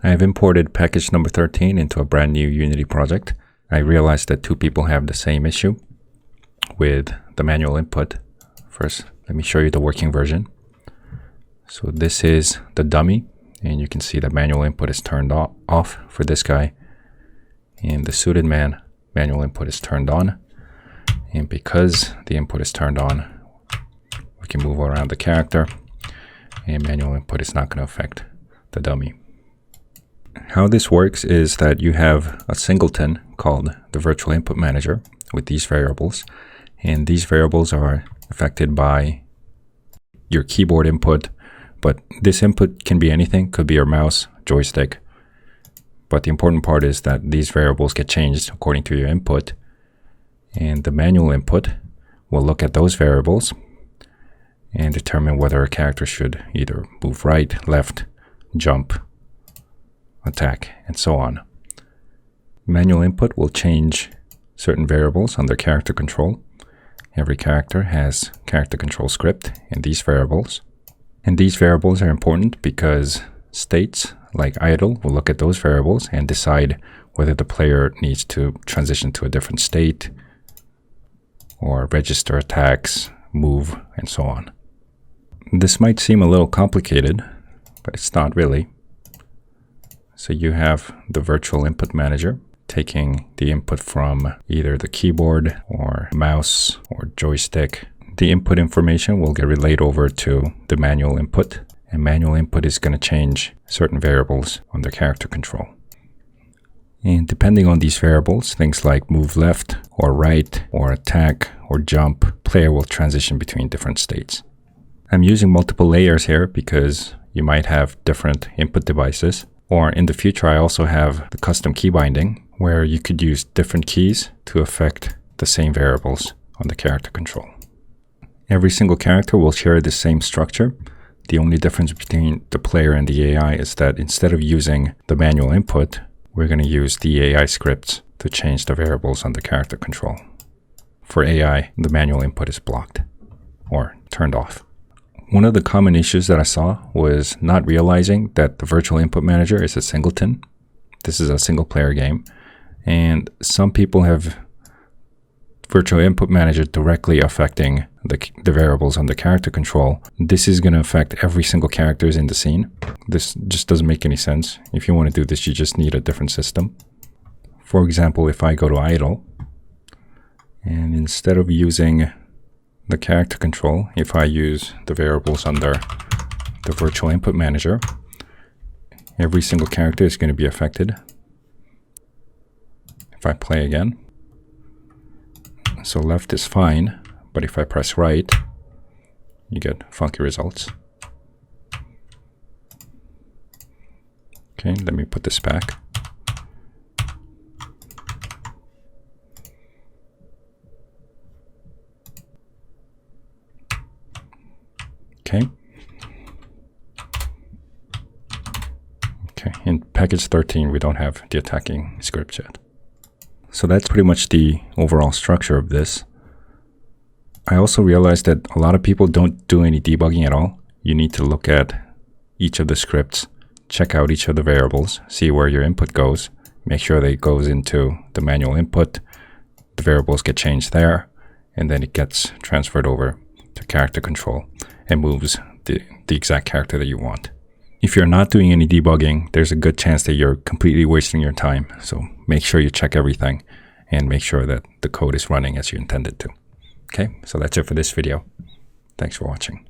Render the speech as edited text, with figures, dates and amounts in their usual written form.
I have imported package number 13 into a brand new Unity project. I realized that two people have the same issue with the manual input. First, let me show you the working version. So this is the dummy, and you can see that manual input is turned off for this guy. And the suited man, manual input is turned on. And because the input is turned on, we can move around the character, and manual input is not going to affect the dummy. How this works is that you have a singleton called the virtual input manager with these variables, and these variables are affected by your keyboard input, but this input can be anything, could be your mouse, joystick. But the important part is that these variables get changed according to your input, and the manual input will look at those variables and determine whether a character should either move right, left, jump, attack, and so on. Manual input will change certain variables under character control. Every character has character control script in these variables. And these variables are important because states like idle will look at those variables and decide whether the player needs to transition to a different state or register attacks, move, and so on. This might seem a little complicated, but it's not really. So you have the virtual input manager taking the input from either the keyboard or mouse or joystick. The input information will get relayed over to the manual input, and manual input is going to change certain variables under character control. And depending on these variables, things like move left or right or attack or jump, player will transition between different states. I'm using multiple layers here because you might have different input devices. Or in the future, I also have the custom key binding where you could use different keys to affect the same variables on the character control. Every single character will share the same structure. The only difference between the player and the AI is that instead of using the manual input, we're going to use the AI scripts to change the variables on the character control. For AI, the manual input is blocked or turned off. One of the common issues that I saw was not realizing that the virtual input manager is a singleton. This is a single player game, and some people have virtual input manager directly affecting the variables on the character control. This is going to affect every single character in the scene. This just doesn't make any sense. If you want to do this, you just need a different system. For example, if I go to idle, and instead of using the character control, if I use the variables under the virtual input manager, every single character is going to be affected. If I play again, so left is fine, but if I press right, you get funky results. Okay, let me put this back. Okay. Okay, in package 13, we don't have the attacking script yet. So that's pretty much the overall structure of this. I also realized that a lot of people don't do any debugging at all. You need to look at each of the scripts, check out each of the variables, see where your input goes, make sure that it goes into the manual input, the variables get changed there, and then it gets transferred over to character control and moves the exact character that you want. If you're not doing any debugging, there's a good chance that you're completely wasting your time. So make sure you check everything and make sure that the code is running as you intended to. Okay, so that's it for this video. Thanks for watching.